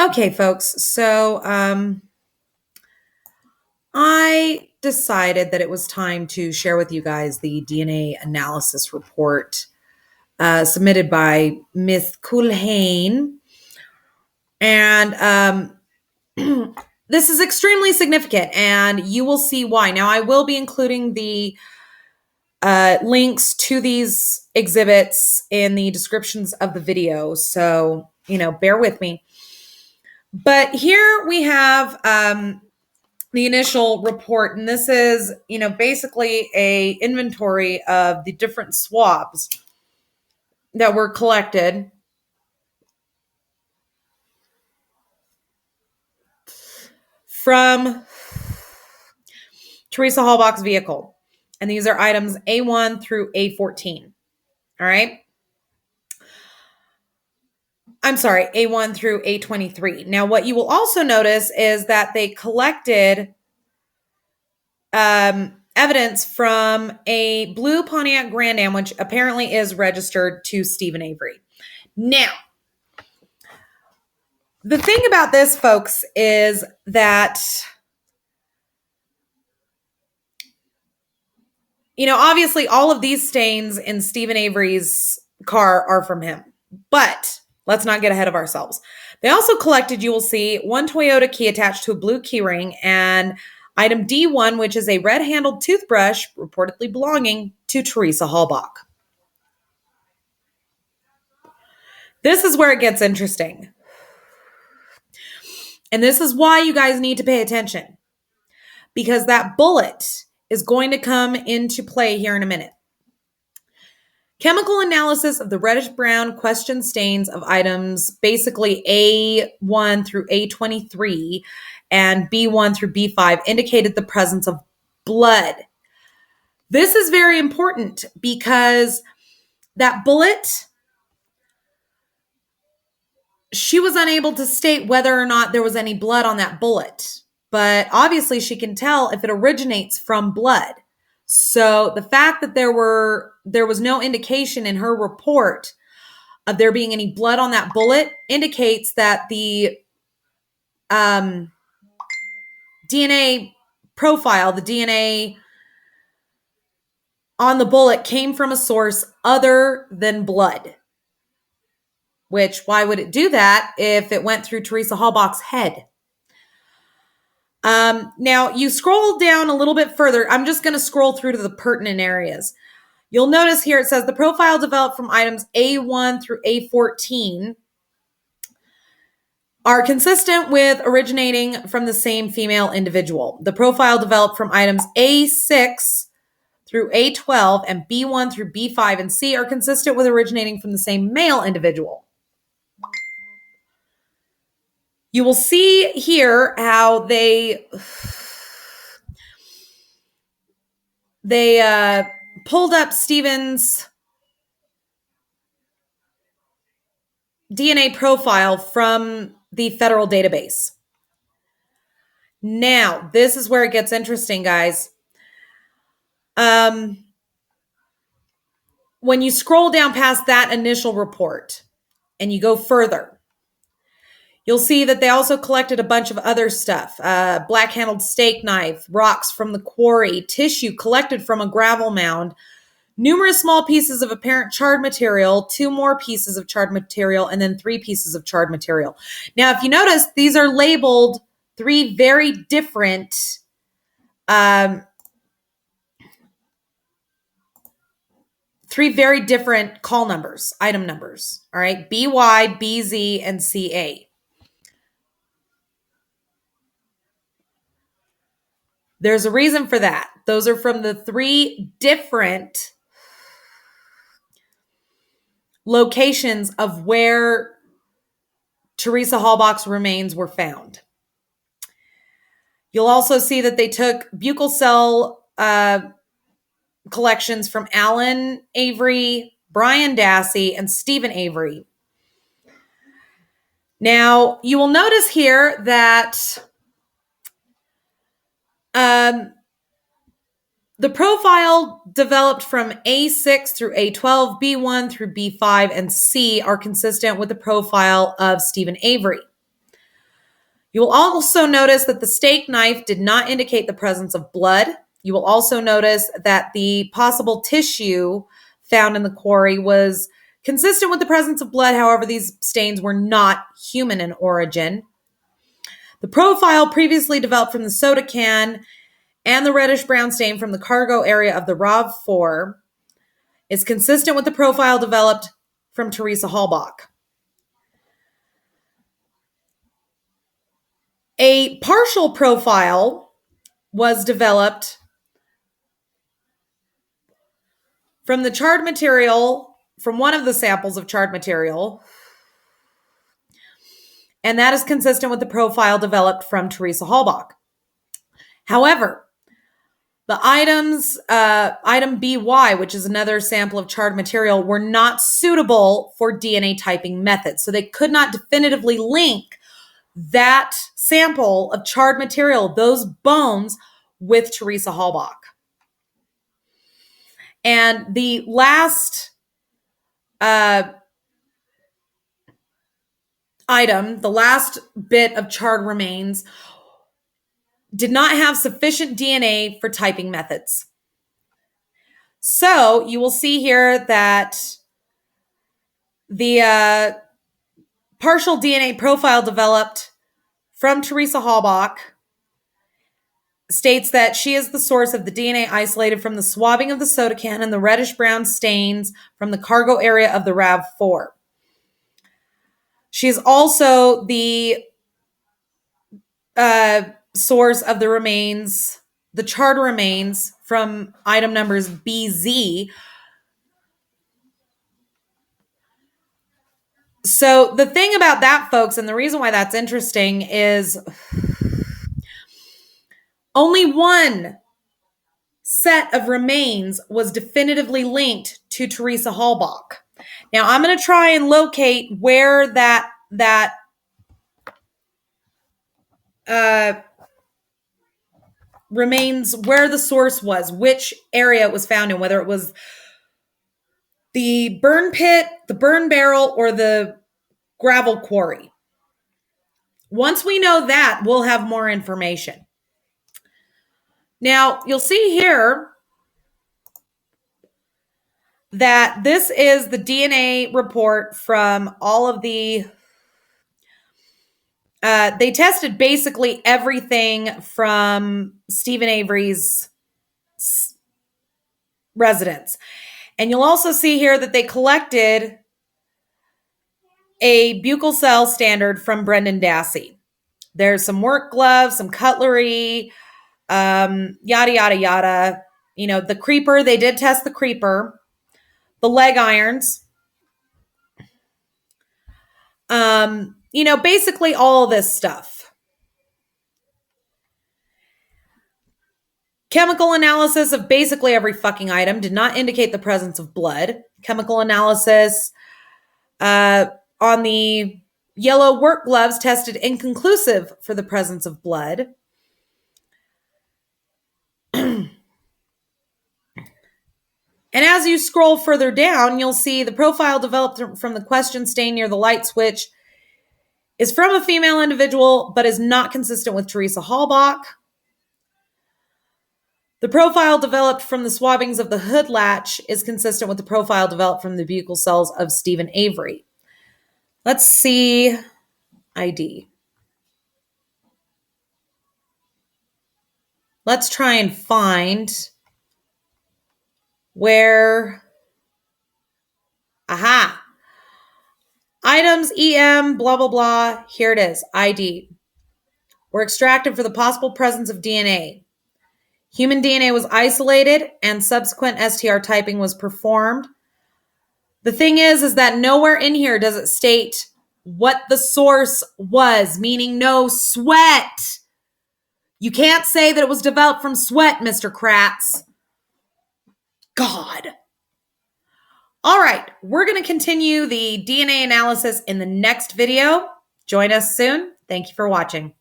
Okay, folks. So I decided that it was time to share with you guys the DNA analysis report submitted by Miss Culhane. And this is extremely significant, and you will see why. Now, I will be including the links to these exhibits in the descriptions of the video. So, bear with me. But here we have the initial report, and this is, basically a inventory of the different swabs that were collected from Teresa Halbach's vehicle. And these are items A1 through A14. All right. I'm sorry, A1 through A23. Now, what you will also notice is that they collected evidence from a blue Pontiac Grand Am, which apparently is registered to Stephen Avery. Now, the thing about this, folks, is that, obviously all of these stains in Stephen Avery's car are from him, but let's not get ahead of ourselves. They also collected, you will see, one Toyota key attached to a blue keyring and item D1, which is a red-handled toothbrush reportedly belonging to Teresa Halbach. This is where it gets interesting. And this is why you guys need to pay attention, because that bullet is going to come into play here in a minute. Chemical analysis of the reddish-brown question stains of items basically A1 through A23 and B1 through B5 indicated the presence of blood. This is very important because that bullet, she was unable to state whether or not there was any blood on that bullet, but obviously she can tell if it originates from blood. So the fact that there was no indication in her report of there being any blood on that bullet indicates that the DNA profile, the DNA on the bullet came from a source other than blood. Which, why would it do that if it went through Teresa Halbach's head? Now, you scroll down a little bit further. I'm just going to scroll through to the pertinent areas. You'll notice here it says the profile developed from items A1 through A14 are consistent with originating from the same female individual. The profile developed from items A6 through A12 and B1 through B5 and C are consistent with originating from the same male individual. You will see here how they pulled up Stephen's DNA profile from the federal database. Now, this is where it gets interesting, guys. When you scroll down past that initial report and you go further, you'll see that they also collected a bunch of other stuff. Black-handled steak knife, rocks from the quarry, tissue collected from a gravel mound, numerous small pieces of apparent charred material, 2 more pieces of charred material, and then 3 pieces of charred material. Now, if you notice, these are labeled 3 very different call numbers, item numbers. All right, BY, BZ, and CA. There's a reason for that. Those are from the 3 different locations of where Teresa Halbach's remains were found. You'll also see that they took buccal cell collections from Alan Avery, Brian Dassey, and Stephen Avery. Now, you will notice here that the profile developed from A6 through A12, B1 through B5, and C are consistent with the profile of Stephen Avery. You will also notice that the steak knife did not indicate the presence of blood. You will also notice that the possible tissue found in the quarry was consistent with the presence of blood. However, these stains were not human in origin. The profile previously developed from the soda can and the reddish-brown stain from the cargo area of the RAV4 is consistent with the profile developed from Teresa Halbach. A partial profile was developed from the charred material, from one of the samples of charred material, and that is consistent with the profile developed from Teresa Halbach. However, the items, item BY, which is another sample of charred material, were not suitable for DNA typing methods. So they could not definitively link that sample of charred material, those bones, with Teresa Halbach. And the last item, the last bit of charred remains, did not have sufficient DNA for typing methods. So you will see here that the partial DNA profile developed from Teresa Halbach states that she is the source of the DNA isolated from the swabbing of the soda can and the reddish-brown stains from the cargo area of the RAV4. She is also the source of the remains, the charred remains from item numbers BZ. So the thing about that, folks, and the reason why that's interesting is only one set of remains was definitively linked to Teresa Halbach. Now I'm going to try and locate where that remains, where the source was, which area it was found in, whether it was the burn pit, the burn barrel, or the gravel quarry. Once we know that, we'll have more information. Now, you'll see here that this is the DNA report from all of the, they tested basically everything from Stephen Avery's residence. And you'll also see here that they collected a buccal cell standard from Brendan Dassey. There's some work gloves, some cutlery, yada, yada, yada. You know, the creeper, they did test the creeper, the leg irons, you know, basically all of this stuff. Chemical analysis of basically every fucking item did not indicate the presence of blood. Chemical analysis on the yellow work gloves tested inconclusive for the presence of blood. And as you scroll further down, you'll see the profile developed from the question stain near the light switch is from a female individual, but is not consistent with Teresa Halbach. The profile developed from the swabbings of the hood latch is consistent with the profile developed from the buccal cells of Stephen Avery. Let's see ID. Let's try and find where, aha, items, EM, blah, blah, blah. Here it is, ID. Were extracted for the possible presence of DNA. Human DNA was isolated and subsequent STR typing was performed. The thing is that nowhere in here does it state what the source was, meaning no sweat. You can't say that it was developed from sweat, Mr. Kratz. God. All right, we're going to continue the DNA analysis in the next video. Join us soon. Thank you for watching.